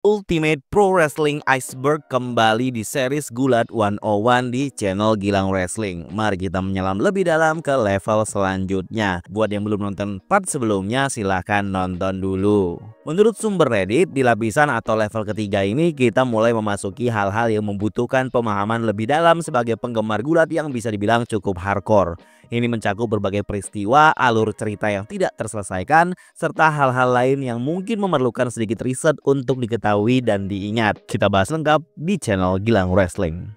Ultimate Pro Wrestling Iceberg kembali di series Gulat 101 di channel Gilang Wrestling. Mari kita menyelam lebih dalam ke level selanjutnya. Buat yang belum nonton part sebelumnya, silahkan nonton dulu. Menurut sumber Reddit, di lapisan atau level ketiga ini kita mulai memasuki hal-hal yang membutuhkan pemahaman lebih dalam sebagai penggemar gulat yang bisa dibilang cukup hardcore. Ini mencakup berbagai peristiwa, alur cerita yang tidak terselesaikan, serta hal-hal lain yang mungkin memerlukan sedikit riset untuk diketahui dan diingat. Kita bahas lengkap di channel Gilang Wrestling.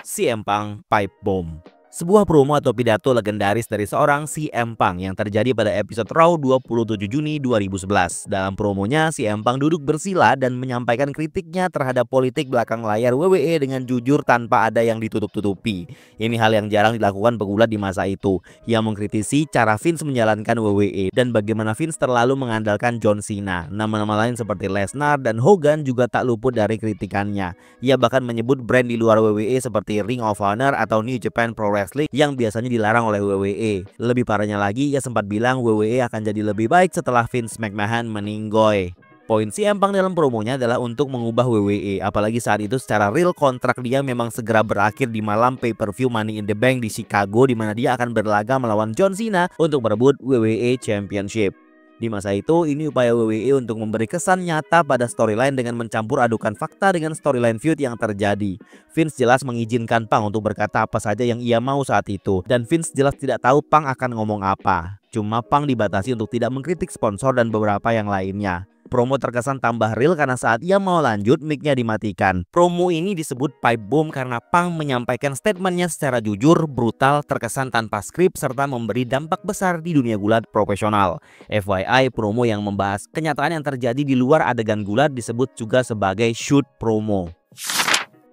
CM Punk Pipe Bomb. Sebuah promo atau pidato legendaris dari seorang CM Punk yang terjadi pada episode Raw 27 Juni 2011. Dalam promonya, CM Punk duduk bersila dan menyampaikan kritiknya terhadap politik belakang layar WWE dengan jujur tanpa ada yang ditutup-tutupi. Ini hal yang jarang dilakukan pegulat di masa itu. Ia mengkritisi cara Vince menjalankan WWE dan bagaimana Vince terlalu mengandalkan John Cena. Nama-nama lain seperti Lesnar dan Hogan juga tak luput dari kritikannya. Ia bahkan menyebut brand di luar WWE seperti Ring of Honor atau New Japan Pro Wrestling yang biasanya dilarang oleh WWE. Lebih parahnya lagi, ia sempat bilang WWE akan jadi lebih baik setelah Vince McMahon meninggoy. Poin CM Punk dalam promonya adalah untuk mengubah WWE, apalagi saat itu secara real kontrak dia memang segera berakhir di malam pay-per-view Money in the Bank di Chicago, di mana dia akan berlaga melawan John Cena untuk merebut WWE Championship. Di masa itu, ini upaya WWE untuk memberi kesan nyata pada storyline dengan mencampur adukan fakta dengan storyline feud yang terjadi. Vince jelas mengizinkan Punk untuk berkata apa saja yang ia mau saat itu, dan Vince jelas tidak tahu Punk akan ngomong apa. Cuma Punk dibatasi untuk tidak mengkritik sponsor dan beberapa yang lainnya. Promo terkesan tambah real karena saat ia mau lanjut, mic-nya dimatikan. Promo ini disebut pipe bomb karena Punk menyampaikan statementnya secara jujur, brutal, terkesan tanpa skrip, serta memberi dampak besar di dunia gulat profesional. FYI, promo yang membahas kenyataan yang terjadi di luar adegan gulat disebut juga sebagai shoot promo.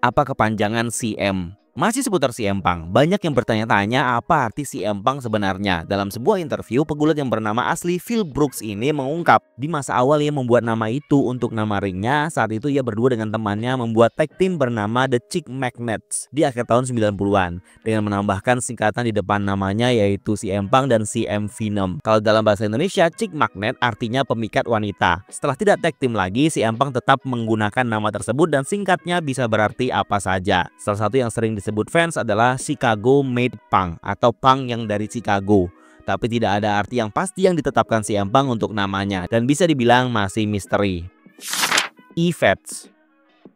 Apa kepanjangan CM? Masih seputar CM Punk, banyak yang bertanya-tanya apa arti CM Punk sebenarnya. Dalam sebuah interview, pegulat yang bernama asli Phil Brooks ini mengungkap, di masa awal ia membuat nama itu untuk nama ringnya. Saat itu ia berdua dengan temannya membuat tag team bernama The Chick Magnets di akhir tahun 90-an, dengan menambahkan singkatan di depan namanya yaitu CM Punk dan CM Venom. Kalau dalam bahasa Indonesia, Chick Magnet artinya pemikat wanita. Setelah tidak tag team lagi, CM Punk tetap menggunakan nama tersebut dan singkatnya bisa berarti apa saja. Salah satu yang sering disebut fans adalah Chicago Made Punk atau Punk yang dari Chicago. Tapi tidak ada arti yang pasti yang ditetapkan CM Punk untuk namanya dan bisa dibilang masih misteri. E-Feds.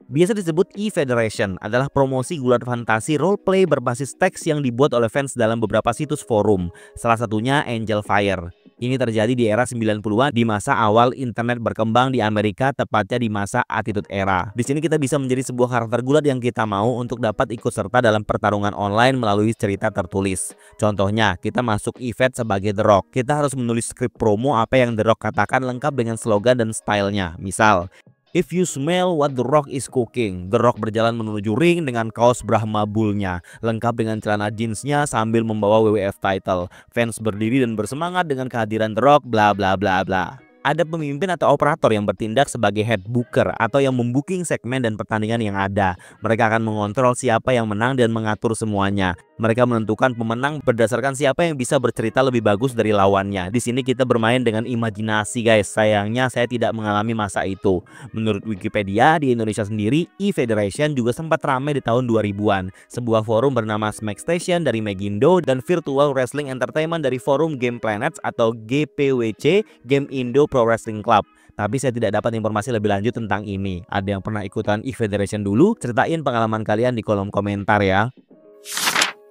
Biasa disebut E-Federation adalah promosi gulat fantasi roleplay berbasis teks yang dibuat oleh fans dalam beberapa situs forum, salah satunya Angel Fire. Ini terjadi di era 90-an di masa awal internet berkembang di Amerika, tepatnya di masa Attitude Era. Di sini kita bisa menjadi sebuah karakter gulat yang kita mau untuk dapat ikut serta dalam pertarungan online melalui cerita tertulis. Contohnya, kita masuk event sebagai The Rock. Kita harus menulis skrip promo apa yang The Rock katakan lengkap dengan slogan dan stylenya. Misal, "If you smell what The Rock is cooking." The Rock berjalan menuju ring dengan kaos Brahma Bull-nya, lengkap dengan celana jeansnya sambil membawa WWF title. Fans berdiri dan bersemangat dengan kehadiran The Rock, bla bla bla bla. Ada pemimpin atau operator yang bertindak sebagai head booker atau yang membooking segmen dan pertandingan yang ada. Mereka akan mengontrol siapa yang menang dan mengatur semuanya. Mereka menentukan pemenang berdasarkan siapa yang bisa bercerita lebih bagus dari lawannya. Di sini kita bermain dengan imajinasi, guys. Sayangnya saya tidak mengalami masa itu. Menurut Wikipedia, di Indonesia sendiri, E-Federation juga sempat ramai di tahun 2000-an. Sebuah forum bernama Smack Station dari Megindo dan Virtual Wrestling Entertainment dari forum Game Planets atau GPWC, Game Indo Pro Wrestling Club. Tapi saya tidak dapat informasi lebih lanjut tentang ini. Ada yang pernah ikutan E-Federation dulu? Ceritain pengalaman kalian di kolom komentar ya.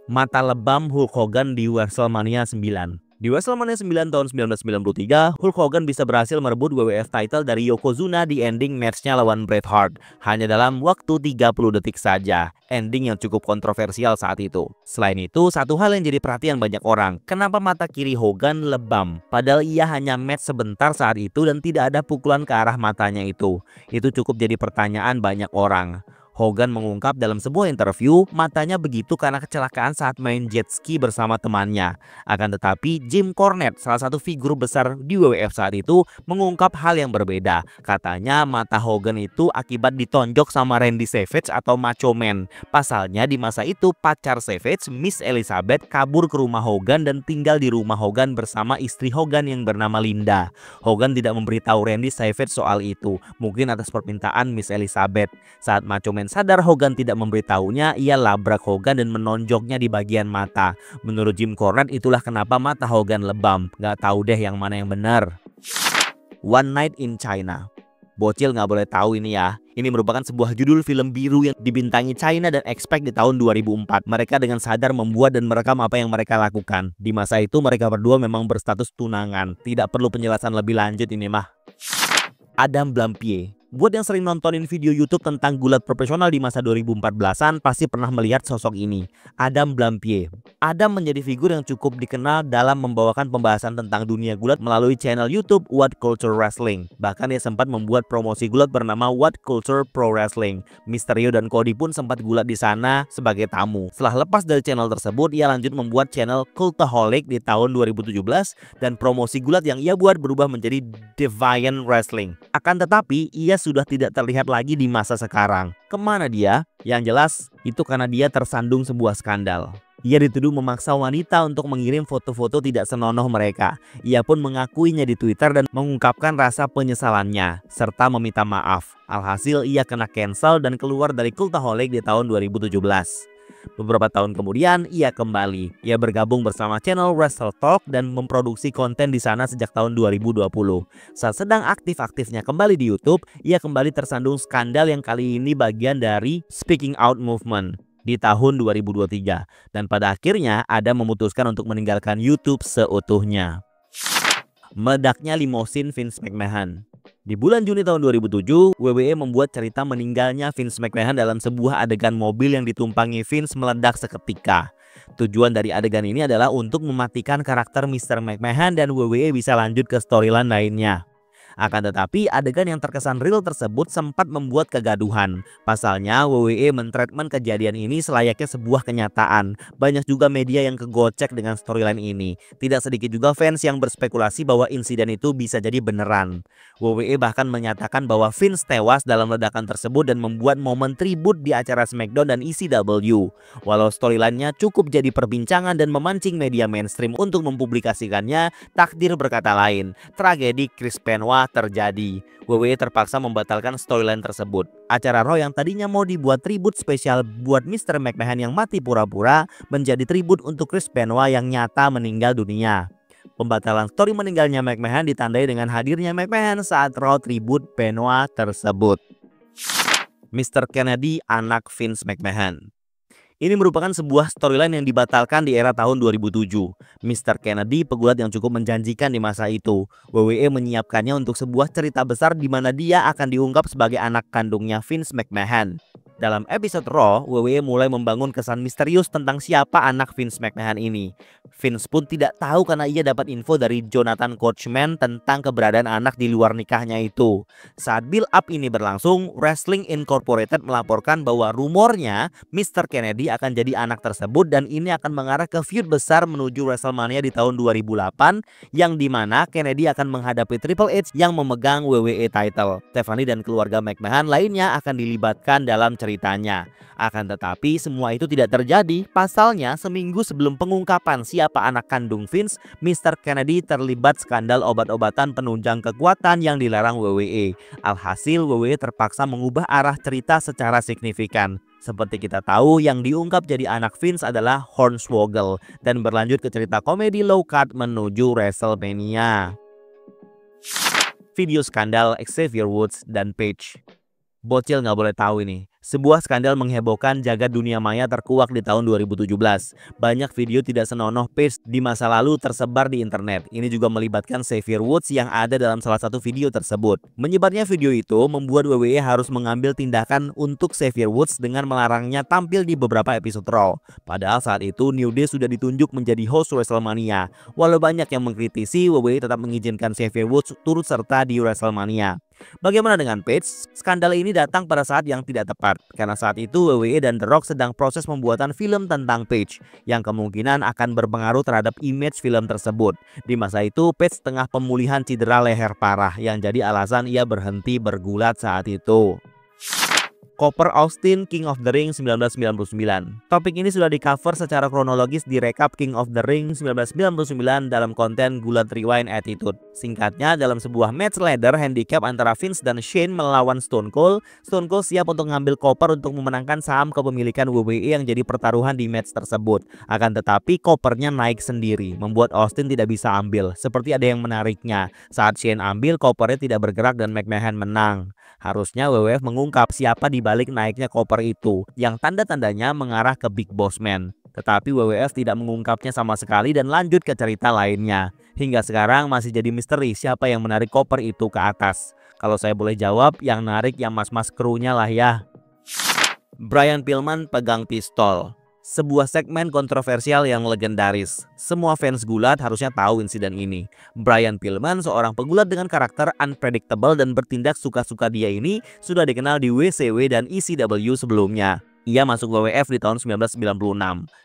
Mata lebam Hulk Hogan di WrestleMania 9. Di WrestleMania 9 tahun 1993, Hulk Hogan bisa berhasil merebut WWF title dari Yokozuna di ending matchnya lawan Bret Hart, hanya dalam waktu 30 detik saja. Ending yang cukup kontroversial saat itu. Selain itu, satu hal yang jadi perhatian banyak orang, kenapa mata kiri Hogan lebam? Padahal ia hanya match sebentar saat itu dan tidak ada pukulan ke arah matanya itu. Itu cukup jadi pertanyaan banyak orang. Hogan mengungkap dalam sebuah interview, matanya begitu karena kecelakaan saat main jet ski bersama temannya. Akan tetapi, Jim Cornette, salah satu figur besar di WWF saat itu, mengungkap hal yang berbeda. Katanya mata Hogan itu akibat ditonjok sama Randy Savage atau Macho Man. Pasalnya di masa itu pacar Savage, Miss Elizabeth, kabur ke rumah Hogan dan tinggal di rumah Hogan bersama istri Hogan yang bernama Linda. Hogan tidak memberitahu Randy Savage soal itu, mungkin atas permintaan Miss Elizabeth. Saat Macho Man sadar Hogan tidak memberitahunya, ia labrak Hogan dan menonjoknya di bagian mata. Menurut Jim Cornette, itulah kenapa mata Hogan lebam. Gak tahu deh yang mana yang benar. One Night in China. Bocil nggak boleh tahu ini ya. Ini merupakan sebuah judul film biru yang dibintangi China dan Expect di tahun 2004. Mereka dengan sadar membuat dan merekam apa yang mereka lakukan. Di masa itu mereka berdua memang berstatus tunangan. Tidak perlu penjelasan lebih lanjut ini mah. Adam Blampied. Buat yang sering nontonin video YouTube tentang gulat profesional di masa 2014-an pasti pernah melihat sosok ini, Adam Blampied. Adam menjadi figur yang cukup dikenal dalam membawakan pembahasan tentang dunia gulat melalui channel YouTube What Culture Wrestling. Bahkan dia sempat membuat promosi gulat bernama What Culture Pro Wrestling. Mysterio dan Cody pun sempat gulat di sana sebagai tamu. Setelah lepas dari channel tersebut, ia lanjut membuat channel Cultaholic di tahun 2017 dan promosi gulat yang ia buat berubah menjadi Deviant Wrestling. Akan tetapi, ia sudah tidak terlihat lagi di masa sekarang. Kemana dia? Yang jelas, itu karena dia tersandung sebuah skandal. Ia dituduh memaksa wanita untuk mengirim foto-foto tidak senonoh mereka. Ia pun mengakuinya di Twitter dan mengungkapkan rasa penyesalannya, serta meminta maaf. Alhasil, ia kena cancel dan keluar dari Cultaholic di tahun 2017. Beberapa tahun kemudian, ia kembali. Ia bergabung bersama channel Wrestle Talk dan memproduksi konten di sana sejak tahun 2020. Saat sedang aktif-aktifnya kembali di YouTube, ia kembali tersandung skandal yang kali ini bagian dari Speaking Out Movement di tahun 2023. Dan pada akhirnya, Adam memutuskan untuk meninggalkan YouTube seutuhnya. Meledaknya limosin Vince McMahon. Di bulan Juni tahun 2007, WWE membuat cerita meninggalnya Vince McMahon dalam sebuah adegan mobil yang ditumpangi Vince meledak seketika. Tujuan dari adegan ini adalah untuk mematikan karakter Mr. McMahon dan WWE bisa lanjut ke storyline lainnya. Akan tetapi, adegan yang terkesan real tersebut sempat membuat kegaduhan. Pasalnya, WWE mentreatment kejadian ini selayaknya sebuah kenyataan. Banyak juga media yang kegocek dengan storyline ini. Tidak sedikit juga fans yang berspekulasi bahwa insiden itu bisa jadi beneran. WWE bahkan menyatakan bahwa Vince tewas dalam ledakan tersebut dan membuat momen tribut di acara SmackDown dan ECW. Walau storyline-nya cukup jadi perbincangan dan memancing media mainstream untuk mempublikasikannya, takdir berkata lain. Tragedi Chris Benoit terjadi. WWE terpaksa membatalkan storyline tersebut. Acara Raw yang tadinya mau dibuat tribut spesial buat Mr. McMahon yang mati pura-pura menjadi tribut untuk Chris Benoit yang nyata meninggal dunia. Pembatalan story meninggalnya McMahon ditandai dengan hadirnya McMahon saat Raw tribut Benoit tersebut. Mr. Kennedy, anak Vince McMahon. Ini merupakan sebuah storyline yang dibatalkan di era tahun 2007. Mr. Kennedy, pegulat yang cukup menjanjikan di masa itu. WWE menyiapkannya untuk sebuah cerita besar di mana dia akan diungkap sebagai anak kandungnya Vince McMahon. Dalam episode Raw, WWE mulai membangun kesan misterius tentang siapa anak Vince McMahon ini. Vince pun tidak tahu karena ia dapat info dari Jonathan Coachman tentang keberadaan anak di luar nikahnya itu. Saat build up ini berlangsung, Wrestling Incorporated melaporkan bahwa rumornya Mr. Kennedy akan jadi anak tersebut dan ini akan mengarah ke feud besar menuju WrestleMania di tahun 2008 yang dimana Kennedy akan menghadapi Triple H yang memegang WWE title. Stephanie dan keluarga McMahon lainnya akan dilibatkan dalam ceritanya. Akan tetapi semua itu tidak terjadi. Pasalnya seminggu sebelum pengungkapan siapa anak kandung Vince, Mr. Kennedy terlibat skandal obat-obatan penunjang kekuatan yang dilarang WWE. Alhasil WWE terpaksa mengubah arah cerita secara signifikan. Seperti kita tahu, yang diungkap jadi anak Vince adalah Hornswoggle dan berlanjut ke cerita komedi low card menuju WrestleMania. Video skandal Xavier Woods dan Paige. Bocil nggak boleh tahu ini. Sebuah skandal menghebohkan jagat dunia maya terkuak di tahun 2017. Banyak video tidak senonoh Paige di masa lalu tersebar di internet. Ini juga melibatkan Xavier Woods yang ada dalam salah satu video tersebut. Menyebarnya video itu membuat WWE harus mengambil tindakan untuk Xavier Woods dengan melarangnya tampil di beberapa episode Raw. Padahal saat itu New Day sudah ditunjuk menjadi host WrestleMania. Walau banyak yang mengkritisi, WWE tetap mengizinkan Xavier Woods turut serta di WrestleMania. Bagaimana dengan Page? Skandal ini datang pada saat yang tidak tepat, karena saat itu WWE dan The Rock sedang proses pembuatan film tentang Page, yang kemungkinan akan berpengaruh terhadap image film tersebut. Di masa itu, Page tengah pemulihan cedera leher parah, yang jadi alasan ia berhenti bergulat saat itu. Copper Austin King of the Ring 1999. Topik ini sudah di-cover secara kronologis di rekap King of the Ring 1999 dalam konten Gulat Rewind Attitude. Singkatnya, dalam sebuah match ladder handicap antara Vince dan Shane melawan Stone Cold siap untuk mengambil koper untuk memenangkan saham kepemilikan WWE yang jadi pertaruhan di match tersebut. Akan tetapi kopernya naik sendiri, membuat Austin tidak bisa ambil, seperti ada yang menariknya. Saat Shane ambil, kopernya tidak bergerak dan McMahon menang. Harusnya WWF mengungkap siapa di balik naiknya koper itu, yang tanda-tandanya mengarah ke Big Boss Man. Tetapi WWF tidak mengungkapnya sama sekali dan lanjut ke cerita lainnya. Hingga sekarang masih jadi misteri siapa yang menarik koper itu ke atas. Kalau saya boleh jawab, yang narik yang mas-mas krunya lah ya. Brian Pillman pegang pistol. Sebuah segmen kontroversial yang legendaris. Semua fans gulat harusnya tahu insiden ini. Brian Pillman, seorang pegulat dengan karakter unpredictable dan bertindak suka-suka dia ini, sudah dikenal di WCW dan ECW sebelumnya. Ia masuk WWF di tahun 1996.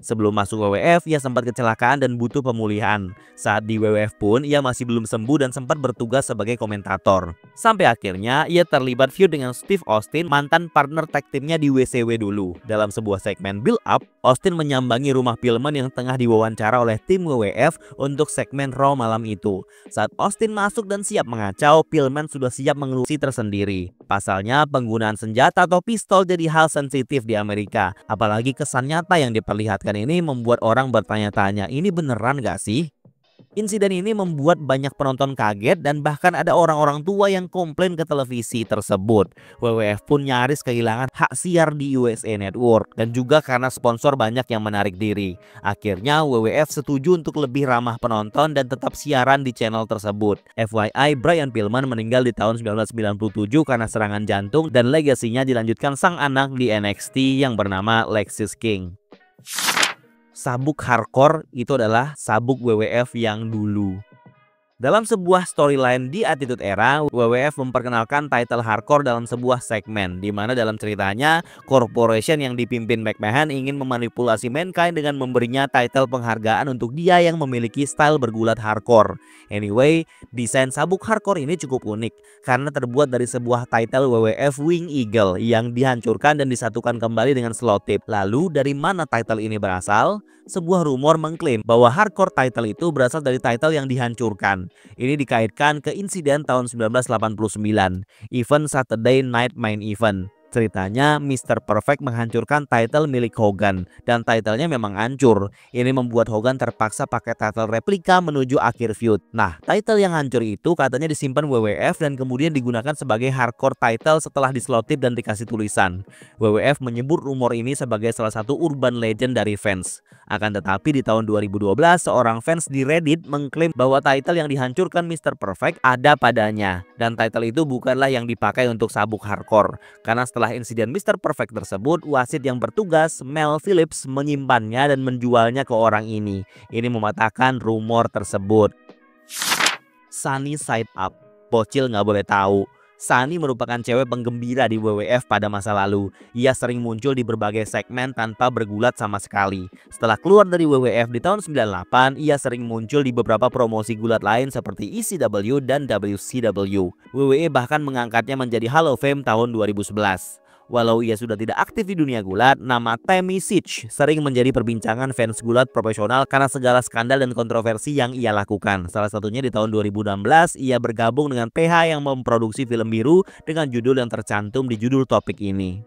Sebelum masuk WWF, ia sempat kecelakaan dan butuh pemulihan. Saat di WWF pun, ia masih belum sembuh dan sempat bertugas sebagai komentator. Sampai akhirnya, ia terlibat feud dengan Steve Austin, mantan partner tag timnya di WCW dulu. Dalam sebuah segmen build up, Austin menyambangi rumah Pillman yang tengah diwawancara oleh tim WWF untuk segmen Raw malam itu. Saat Austin masuk dan siap mengacau, Pillman sudah siap mengelusi tersendiri. Pasalnya, penggunaan senjata atau pistol jadi hal sensitif di Amerika. Apalagi kesan nyata yang diperlihatkan ini membuat orang bertanya-tanya, ini beneran gak sih? Insiden ini membuat banyak penonton kaget dan bahkan ada orang-orang tua yang komplain ke televisi tersebut. WWF pun nyaris kehilangan hak siar di USA Network dan juga karena sponsor banyak yang menarik diri. Akhirnya WWF setuju untuk lebih ramah penonton dan tetap siaran di channel tersebut. FYI, Brian Pillman meninggal di tahun 1997 karena serangan jantung dan legasinya dilanjutkan sang anak di NXT yang bernama Lexis King. Sabuk hardcore itu adalah sabuk WWF yang dulu. Dalam sebuah storyline di Attitude Era, WWF memperkenalkan title hardcore dalam sebuah segmen, di mana dalam ceritanya, corporation yang dipimpin McMahon ingin memanipulasi Mankind dengan memberinya title penghargaan untuk dia yang memiliki style bergulat hardcore. Anyway, desain sabuk hardcore ini cukup unik, karena terbuat dari sebuah title WWF Wing Eagle yang dihancurkan dan disatukan kembali dengan slot tip. Lalu, dari mana title ini berasal? Sebuah rumor mengklaim bahwa hardcore title itu berasal dari title yang dihancurkan. Ini dikaitkan ke insiden tahun 1989, event Saturday Night Main Event. Ceritanya, Mr. Perfect menghancurkan title milik Hogan, dan titlenya memang hancur. Ini membuat Hogan terpaksa pakai title replika menuju akhir feud. Nah, title yang hancur itu katanya disimpan WWF dan kemudian digunakan sebagai hardcore title setelah diselotip dan dikasih tulisan. WWF menyebut rumor ini sebagai salah satu urban legend dari fans. Akan tetapi di tahun 2012, seorang fans di Reddit mengklaim bahwa title yang dihancurkan Mr. Perfect ada padanya. Dan title itu bukanlah yang dipakai untuk sabuk hardcore. Karena setelah insiden Mr. Perfect tersebut, wasit yang bertugas, Mel Phillips, menyimpannya dan menjualnya ke orang ini. Ini mematahkan rumor tersebut. Sunny Side Up. Bocil nggak boleh tahu. Sunny merupakan cewek penggembira di WWF pada masa lalu. Ia sering muncul di berbagai segmen tanpa bergulat sama sekali. Setelah keluar dari WWF di tahun 98, ia sering muncul di beberapa promosi gulat lain seperti ECW dan WCW. WWE bahkan mengangkatnya menjadi Hall of Fame tahun 2011. Walau ia sudah tidak aktif di dunia gulat, nama Tammy Sytch sering menjadi perbincangan fans gulat profesional karena segala skandal dan kontroversi yang ia lakukan. Salah satunya di tahun 2016, ia bergabung dengan PH yang memproduksi film biru dengan judul yang tercantum di judul topik ini.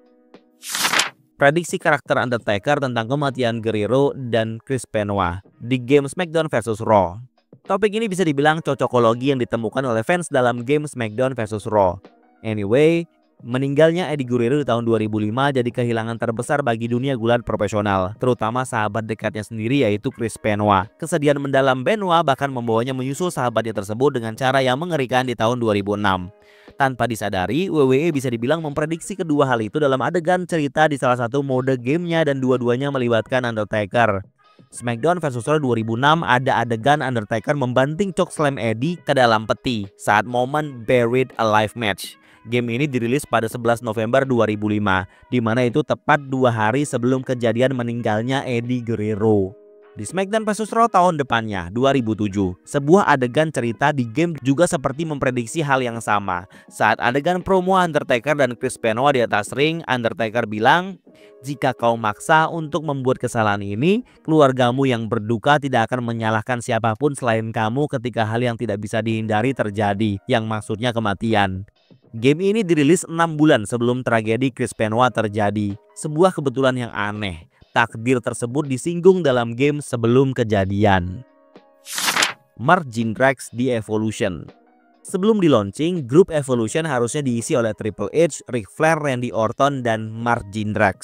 Prediksi karakter Undertaker tentang kematian Guerrero dan Chris Benoit di game SmackDown vs Raw. Topik ini bisa dibilang cocokologi yang ditemukan oleh fans dalam game SmackDown vs Raw. Anyway, meninggalnya Eddie Guerrero di tahun 2005 jadi kehilangan terbesar bagi dunia gulat profesional, terutama sahabat dekatnya sendiri yaitu Chris Benoit. Kesedihan mendalam Benoit bahkan membawanya menyusul sahabatnya tersebut dengan cara yang mengerikan di tahun 2006. Tanpa disadari, WWE bisa dibilang memprediksi kedua hal itu dalam adegan cerita di salah satu mode gamenya dan dua-duanya melibatkan Undertaker. SmackDown vs Raw 2006 ada adegan Undertaker membanting chokeslam Eddie ke dalam peti saat momen Buried Alive match. Game ini dirilis pada 11 November 2005, di mana itu tepat 2 hari sebelum kejadian meninggalnya Eddie Guerrero. Di SmackDown vs Raw tahun depannya, 2007, sebuah adegan cerita di game juga seperti memprediksi hal yang sama. Saat adegan promo Undertaker dan Chris Benoit di atas ring, Undertaker bilang, "Jika kau maksa untuk membuat kesalahan ini, keluargamu yang berduka tidak akan menyalahkan siapapun selain kamu ketika hal yang tidak bisa dihindari terjadi, yang maksudnya kematian." Game ini dirilis 6 bulan sebelum tragedi Chris Benoit terjadi. Sebuah kebetulan yang aneh. Takdir tersebut disinggung dalam game sebelum kejadian. Mark Jindrak di Evolution. Sebelum di launching, grup Evolution harusnya diisi oleh Triple H, Ric Flair, Randy Orton, dan Mark Jindrak.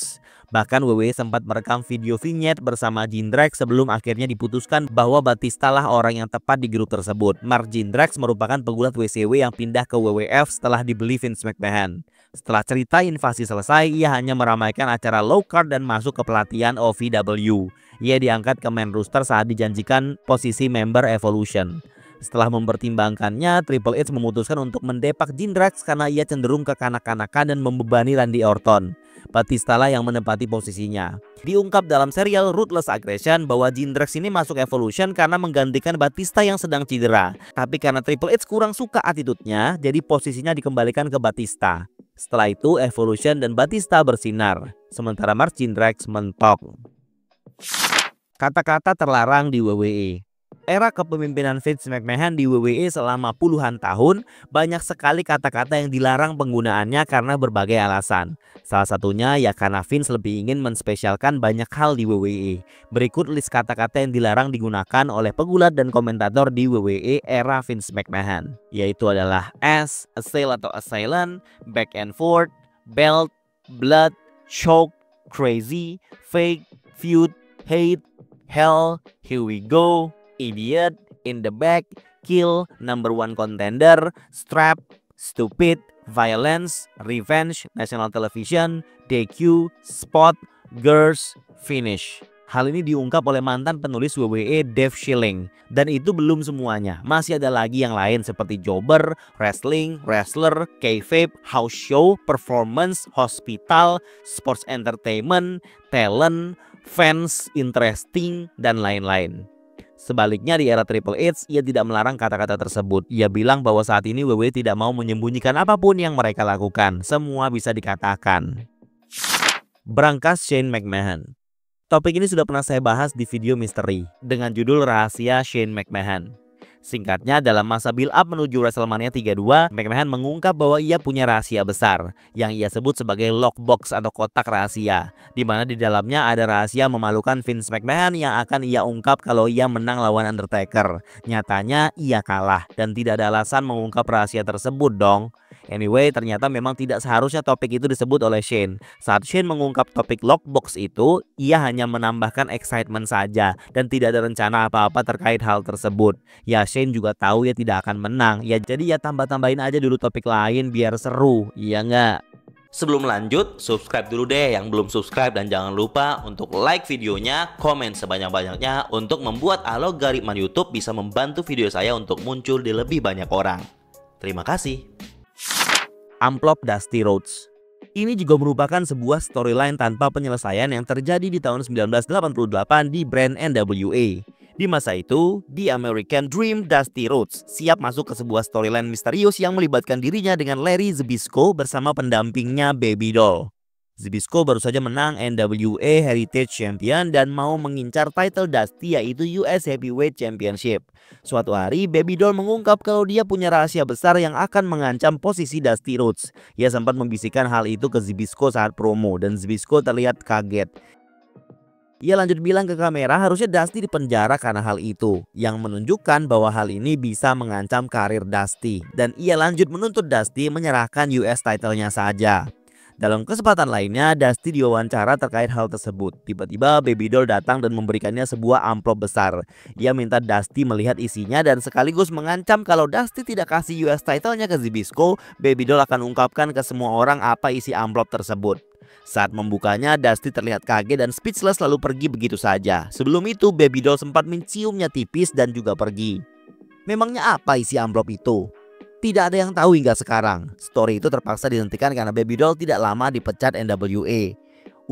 Bahkan WWE sempat merekam video vignette bersama Jindrak sebelum akhirnya diputuskan bahwa Batista lah orang yang tepat di grup tersebut. Mark Jindrak merupakan pegulat WCW yang pindah ke WWF setelah dibeli Vince McMahon. Setelah cerita invasi selesai, ia hanya meramaikan acara low card dan masuk ke pelatihan OVW. Ia diangkat ke main roster saat dijanjikan posisi member Evolution. Setelah mempertimbangkannya, Triple H memutuskan untuk mendepak Jindrak karena ia cenderung kekanak-kanakan dan membebani Randy Orton. Batista lah yang menempati posisinya. Diungkap dalam serial Ruthless Aggression bahwa Jindrak ini masuk Evolution karena menggantikan Batista yang sedang cedera. Tapi karena Triple H kurang suka attitude-nya, jadi posisinya dikembalikan ke Batista. Setelah itu Evolution dan Batista bersinar, sementara Mark Jindrak mentok. Kata-kata terlarang di WWE. Era kepemimpinan Vince McMahon di WWE selama puluhan tahun, banyak sekali kata-kata yang dilarang penggunaannya karena berbagai alasan. Salah satunya ya karena Vince lebih ingin menspesialkan banyak hal di WWE. Berikut list kata-kata yang dilarang digunakan oleh pegulat dan komentator di WWE era Vince McMahon, yaitu adalah ass, assail atau assailant, back and forth, belt, blood, choke, crazy, fake, feud, hate, hell, here we go, idiot, in the back, kill, number one contender, strap, stupid, violence, revenge, national television, DQ, spot, girls, finish. Hal ini diungkap oleh mantan penulis WWE Dave Schilling. Dan itu belum semuanya, masih ada lagi yang lain seperti jobber, wrestling, wrestler, kayfabe, house show, performance, hospital, sports entertainment, talent, fans, interesting, dan lain-lain. Sebaliknya di era Triple H, ia tidak melarang kata-kata tersebut. Ia bilang bahwa saat ini WWE tidak mau menyembunyikan apapun yang mereka lakukan. Semua bisa dikatakan. Berangkas Shane McMahon. Topik ini sudah pernah saya bahas di video misteri dengan judul Rahasia Shane McMahon. Singkatnya, dalam masa build up menuju WrestleMania 32, McMahon mengungkap bahwa ia punya rahasia besar yang ia sebut sebagai lockbox atau kotak rahasia, di mana di dalamnya ada rahasia memalukan Vince McMahon yang akan ia ungkap kalau ia menang lawan Undertaker. Nyatanya ia kalah dan tidak ada alasan mengungkap rahasia tersebut dong. Anyway, ternyata memang tidak seharusnya topik itu disebut oleh Shane. Saat Shane mengungkap topik lockbox itu, ia hanya menambahkan excitement saja dan tidak ada rencana apa-apa terkait hal tersebut. Ya, Shane juga tahu ya tidak akan menang. Ya jadi ya tambah-tambahin aja dulu topik lain biar seru. Iya nggak? Sebelum lanjut, subscribe dulu deh yang belum subscribe dan jangan lupa untuk like videonya, komen sebanyak-banyaknya untuk membuat algoritma YouTube bisa membantu video saya untuk muncul di lebih banyak orang. Terima kasih. Amplop Dusty Rhodes. Ini juga merupakan sebuah storyline tanpa penyelesaian yang terjadi di tahun 1988 di brand NWA. Di masa itu, di American Dream, Dusty Rhodes siap masuk ke sebuah storyline misterius yang melibatkan dirinya dengan Larry Zbyszko bersama pendampingnya Baby Doll. Zbyszko baru saja menang NWA Heritage Champion dan mau mengincar title Dusty yaitu US Heavyweight Championship. Suatu hari Baby Doll mengungkap kalau dia punya rahasia besar yang akan mengancam posisi Dusty Rhodes. Ia sempat membisikkan hal itu ke Zbyszko saat promo dan Zbyszko terlihat kaget. Ia lanjut bilang ke kamera harusnya Dusty dipenjara karena hal itu, yang menunjukkan bahwa hal ini bisa mengancam karir Dusty. Dan ia lanjut menuntut Dusty menyerahkan US title-nya saja. Dalam kesempatan lainnya, Dusty diwawancara terkait hal tersebut. Tiba-tiba Baby Doll datang dan memberikannya sebuah amplop besar. Ia minta Dusty melihat isinya dan sekaligus mengancam kalau Dusty tidak kasih US title-nya ke Zbyszko, Baby Doll akan ungkapkan ke semua orang apa isi amplop tersebut. Saat membukanya, Dusty terlihat kaget dan speechless lalu pergi begitu saja. Sebelum itu, Baby Doll sempat menciumnya tipis dan juga pergi. Memangnya apa isi amplop itu? Tidak ada yang tahu hingga sekarang. Story itu terpaksa dihentikan karena Baby Doll tidak lama dipecat NWA.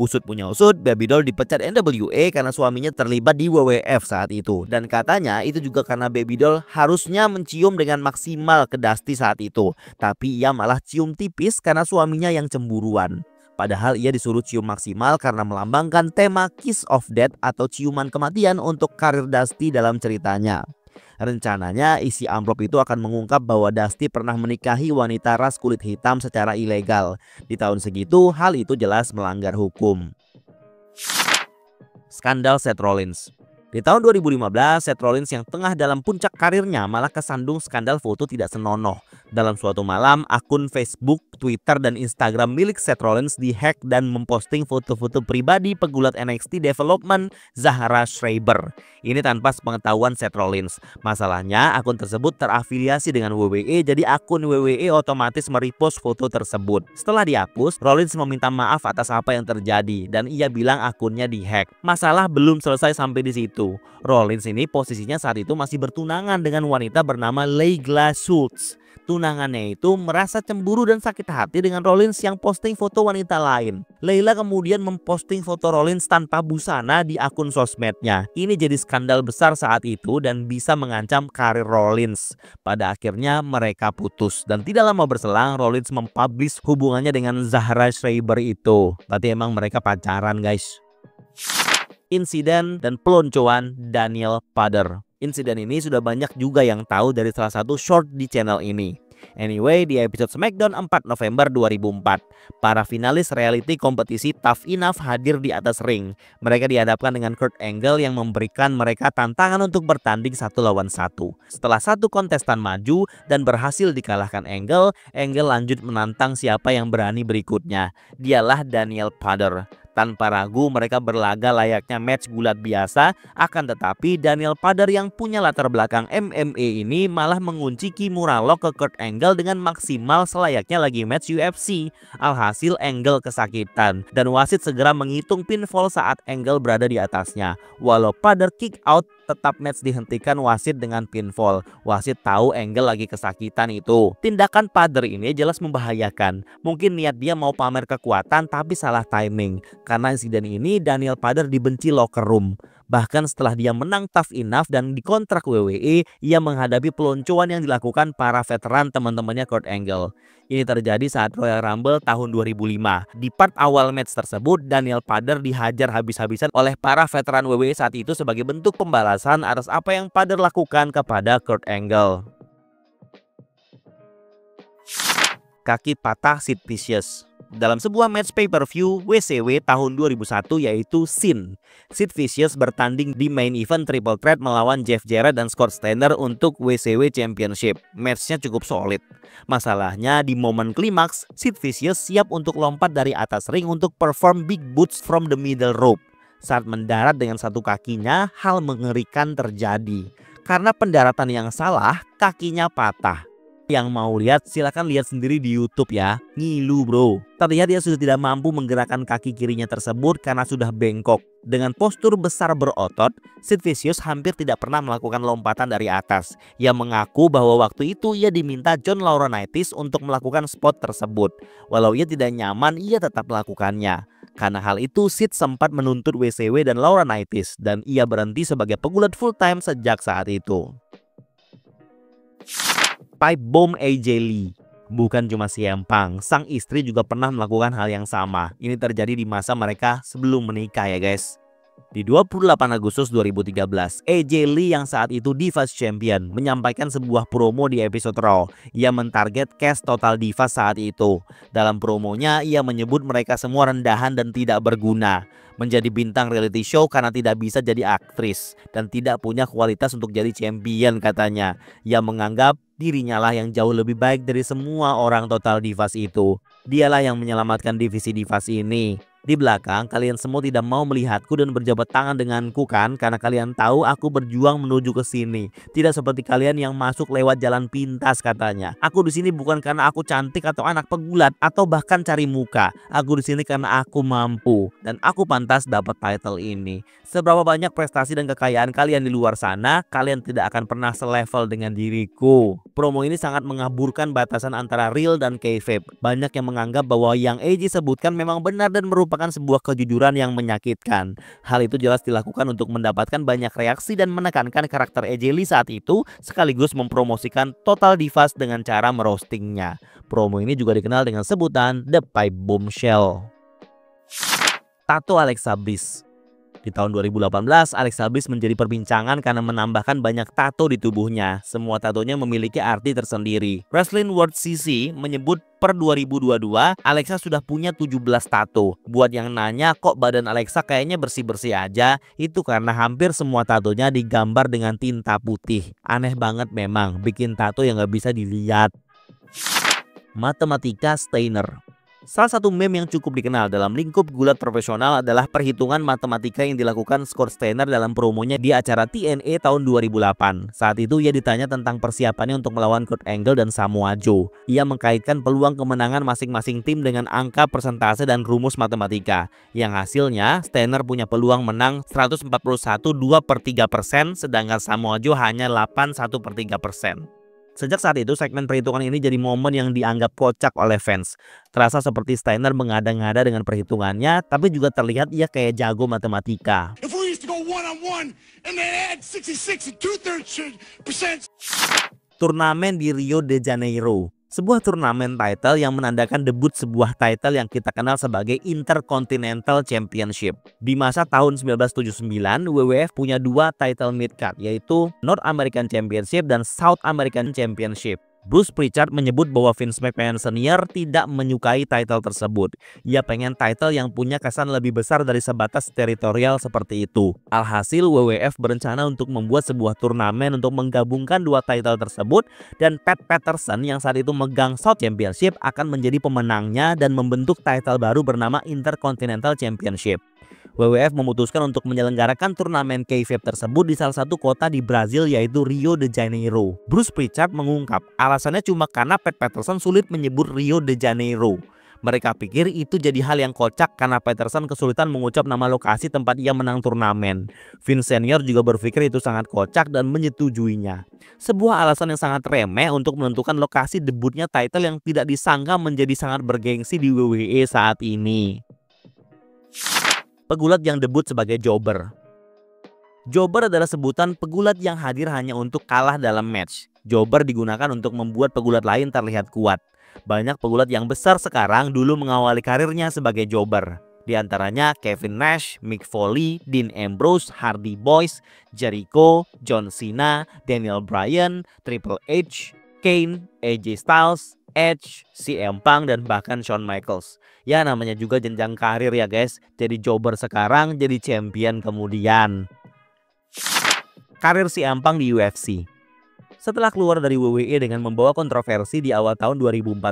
Usut punya usut, Baby Doll dipecat NWA karena suaminya terlibat di WWF saat itu. Dan katanya itu juga karena Baby Doll harusnya mencium dengan maksimal ke Dusty saat itu. Tapi ia malah cium tipis karena suaminya yang cemburuan. Padahal ia disuruh cium maksimal karena melambangkan tema Kiss of Death atau ciuman kematian untuk karir Dusty dalam ceritanya. Rencananya isi amplop itu akan mengungkap bahwa Dusty pernah menikahi wanita ras kulit hitam secara ilegal. Di tahun segitu hal itu jelas melanggar hukum. Skandal Seth Rollins. Di tahun 2015, Seth Rollins yang tengah dalam puncak karirnya malah kesandung skandal foto tidak senonoh. Dalam suatu malam, akun Facebook, Twitter, dan Instagram milik Seth Rollins dihack dan memposting foto-foto pribadi pegulat NXT Development Zahara Schreiber. Ini tanpa sepengetahuan Seth Rollins. Masalahnya, akun tersebut terafiliasi dengan WWE, jadi akun WWE otomatis merepost foto tersebut. Setelah dihapus, Rollins meminta maaf atas apa yang terjadi dan ia bilang akunnya dihack. Masalah belum selesai sampai di situ. Rollins ini posisinya saat itu masih bertunangan dengan wanita bernama Leila Schultz. Tunangannya itu merasa cemburu dan sakit hati dengan Rollins yang posting foto wanita lain. Leila kemudian memposting foto Rollins tanpa busana di akun sosmednya. Ini jadi skandal besar saat itu dan bisa mengancam karir Rollins. Pada akhirnya mereka putus dan tidak lama berselang Rollins mempublish hubungannya dengan Zahara Schreiber itu. Berarti emang mereka pacaran, guys. Insiden dan peloncoan Daniel Padder. Insiden ini sudah banyak juga yang tahu dari salah satu short di channel ini. Anyway, di episode SmackDown 4 November 2004, para finalis reality kompetisi Tough Enough hadir di atas ring. Mereka dihadapkan dengan Kurt Angle yang memberikan mereka tantangan untuk bertanding 1 lawan 1. Setelah satu kontestan maju dan berhasil dikalahkan Angle, Angle lanjut menantang siapa yang berani berikutnya. Dialah Daniel Padder. Tanpa ragu mereka berlaga layaknya match gulat biasa, akan tetapi Daniel Padder yang punya latar belakang MMA ini malah mengunci Kimura Lock ke Kurt Angle dengan maksimal selayaknya lagi match UFC. Alhasil Angle kesakitan dan wasit segera menghitung pinfall saat Angle berada di atasnya. Walau Padder kick out, tetap match dihentikan wasit dengan pinfall. Wasit tahu Angle lagi kesakitan itu. Tindakan Padder ini jelas membahayakan. Mungkin niat dia mau pamer kekuatan tapi salah timing. Karena insiden ini Daniel Padder dibenci locker room. Bahkan setelah dia menang Tough Enough dan dikontrak WWE, ia menghadapi peloncoan yang dilakukan para veteran teman-temannya Kurt Angle. Ini terjadi saat Royal Rumble tahun 2005. Di part awal match tersebut, Daniel Padder dihajar habis-habisan oleh para veteran WWE saat itu sebagai bentuk pembalasan atas apa yang Padder lakukan kepada Kurt Angle. Kaki patah Sid Vicious. Dalam sebuah match pay-per-view WCW tahun 2001 yaitu Sin, Sid Vicious bertanding di main event Triple Threat melawan Jeff Jarrett dan Scott Steiner untuk WCW Championship. Matchnya cukup solid. Masalahnya di momen klimaks, Sid Vicious siap untuk lompat dari atas ring untuk perform big boots from the middle rope. Saat mendarat dengan satu kakinya, hal mengerikan terjadi. Karena pendaratan yang salah, kakinya patah. Yang mau lihat silakan lihat sendiri di YouTube ya. Ngilu bro. Terlihat dia sudah tidak mampu menggerakkan kaki kirinya tersebut karena sudah bengkok. Dengan postur besar berotot, Sid Vicious hampir tidak pernah melakukan lompatan dari atas. Ia mengaku bahwa waktu itu ia diminta John Laurinaitis untuk melakukan spot tersebut. Walau ia tidak nyaman, ia tetap melakukannya. Karena hal itu, Sid sempat menuntut WCW dan Laurinaitis dan ia berhenti sebagai pegulat full time sejak saat itu. Pipe bomb AJ Lee. Bukan cuma CM Punk, sang istri juga pernah melakukan hal yang sama. Ini terjadi di masa mereka sebelum menikah ya guys. Di 28 Agustus 2013, AJ Lee yang saat itu Divas Champion menyampaikan sebuah promo di episode Raw. Ia mentarget cast Total Divas saat itu. Dalam promonya, ia menyebut mereka semua rendahan dan tidak berguna. Menjadi bintang reality show karena tidak bisa jadi aktris dan tidak punya kualitas untuk jadi champion katanya. Ia menganggap dirinya lah yang jauh lebih baik dari semua orang Total Divas itu. Dialah yang menyelamatkan divisi Divas ini. Di belakang, kalian semua tidak mau melihatku dan berjabat tangan denganku kan, karena kalian tahu aku berjuang menuju ke sini. Tidak seperti kalian yang masuk lewat jalan pintas katanya. Aku di sini bukan karena aku cantik atau anak pegulat atau bahkan cari muka. Aku di sini karena aku mampu dan aku pantas dapat title ini. Seberapa banyak prestasi dan kekayaan kalian di luar sana, kalian tidak akan pernah selevel dengan diriku. Promo ini sangat mengaburkan batasan antara real dan kayfabe. Banyak yang menganggap bahwa yang AJ sebutkan memang benar dan merupakan sebuah kejujuran yang menyakitkan. Hal itu jelas dilakukan untuk mendapatkan banyak reaksi dan menekankan karakter AJ Lee saat itu, sekaligus mempromosikan Total Divas dengan cara merostingnya. Promo ini juga dikenal dengan sebutan The Pipe Bombshell. Tato Alexa Bliss. Di tahun 2018, Alexa Bliss menjadi perbincangan karena menambahkan banyak tato di tubuhnya. Semua tatonya memiliki arti tersendiri. Wrestling World CC menyebut per 2022, Alexa sudah punya 17 tato. Buat yang nanya kok badan Alexa kayaknya bersih-bersih aja, itu karena hampir semua tatonya digambar dengan tinta putih. Aneh banget memang, bikin tato yang gak bisa dilihat. Matematika Steiner. Salah satu meme yang cukup dikenal dalam lingkup gulat profesional adalah perhitungan matematika yang dilakukan Scott Steiner dalam promonya di acara TNA tahun 2008. Saat itu ia ditanya tentang persiapannya untuk melawan Kurt Angle dan Samoa Joe. Ia mengkaitkan peluang kemenangan masing-masing tim dengan angka persentase dan rumus matematika. Yang hasilnya Steiner punya peluang menang 141 2/3%, sedangkan Samoa Joe hanya 81/3%. Sejak saat itu, segmen perhitungan ini jadi momen yang dianggap kocak oleh fans. Terasa seperti Steiner mengada-ngada dengan perhitungannya, tapi juga terlihat ia kayak jago matematika. Turnamen di Rio de Janeiro. Sebuah turnamen title yang menandakan debut sebuah title yang kita kenal sebagai Intercontinental Championship. Di masa tahun 1979, WWF punya dua title mid-card, yaitu North American Championship dan South American Championship. Bruce Pritchard menyebut bahwa Vince McMahon Senior tidak menyukai title tersebut. Ia pengen title yang punya kesan lebih besar dari sebatas teritorial seperti itu. Alhasil WWF berencana untuk membuat sebuah turnamen untuk menggabungkan dua title tersebut, dan Pat Patterson yang saat itu megang South Championship akan menjadi pemenangnya dan membentuk title baru bernama Intercontinental Championship. WWF memutuskan untuk menyelenggarakan turnamen kayfabe tersebut di salah satu kota di Brazil, yaitu Rio de Janeiro. Bruce Pritchard mengungkap alasannya cuma karena Pat Patterson sulit menyebut Rio de Janeiro. Mereka pikir itu jadi hal yang kocak karena Patterson kesulitan mengucap nama lokasi tempat ia menang turnamen. Vince Senior juga berpikir itu sangat kocak dan menyetujuinya. Sebuah alasan yang sangat remeh untuk menentukan lokasi debutnya title yang tidak disangka menjadi sangat bergengsi di WWE saat ini. Pegulat yang debut sebagai jobber. Jobber adalah sebutan pegulat yang hadir hanya untuk kalah dalam match. Jobber digunakan untuk membuat pegulat lain terlihat kuat. Banyak pegulat yang besar sekarang dulu mengawali karirnya sebagai jobber. Di antaranya Kevin Nash, Mick Foley, Dean Ambrose, Hardy Boyz, Jericho, John Cena, Daniel Bryan, Triple H, Kane, AJ Styles, Edge, CM Punk, dan bahkan Shawn Michaels. Ya namanya juga jenjang karir ya guys. Jadi jobber sekarang, jadi champion kemudian. Karir CM Punk di UFC. Setelah keluar dari WWE dengan membawa kontroversi di awal tahun 2014,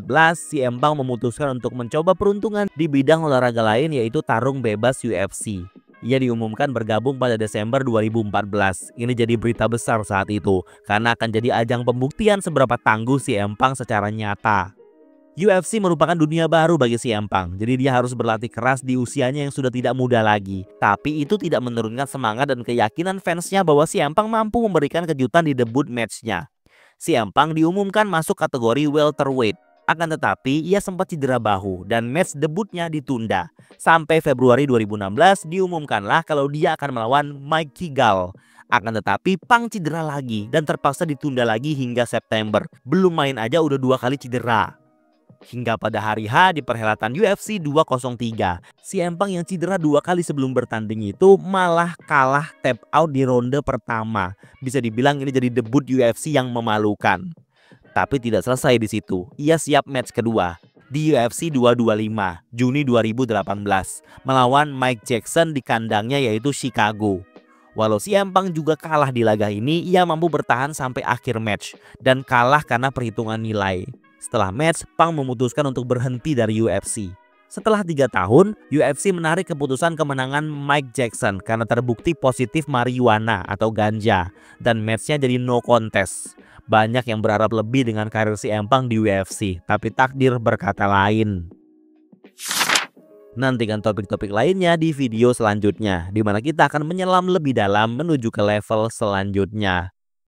CM Punk memutuskan untuk mencoba peruntungan di bidang olahraga lain, yaitu tarung bebas UFC. Ia diumumkan bergabung pada Desember 2014. Ini jadi berita besar saat itu, karena akan jadi ajang pembuktian seberapa tangguh CM Punk secara nyata. UFC merupakan dunia baru bagi CM Punk, jadi dia harus berlatih keras di usianya yang sudah tidak muda lagi. Tapi itu tidak menurunkan semangat dan keyakinan fansnya bahwa CM Punk mampu memberikan kejutan di debut matchnya. CM Punk diumumkan masuk kategori welterweight. Akan tetapi ia sempat cedera bahu dan match debutnya ditunda. Sampai Februari 2016 diumumkanlah kalau dia akan melawan Mikey Gall. Akan tetapi Punk cedera lagi dan terpaksa ditunda lagi hingga September. Belum main aja udah 2 kali cedera. Hingga pada hari H di perhelatan UFC 203, CM Punk yang cedera 2 kali sebelum bertanding itu malah kalah tap out di ronde pertama. Bisa dibilang ini jadi debut UFC yang memalukan. Tapi tidak selesai di situ. Ia siap match kedua di UFC 225 Juni 2018 melawan Mike Jackson di kandangnya yaitu Chicago. Walau CM Punk juga kalah di laga ini, ia mampu bertahan sampai akhir match dan kalah karena perhitungan nilai. Setelah match, Punk memutuskan untuk berhenti dari UFC. Setelah 3 tahun, UFC menarik keputusan kemenangan Mike Jackson karena terbukti positif marijuana atau ganja dan matchnya jadi no contest. Banyak yang berharap lebih dengan karir CM Punk di UFC, tapi takdir berkata lain. Nantikan topik-topik lainnya di video selanjutnya, di mana kita akan menyelam lebih dalam menuju ke level selanjutnya.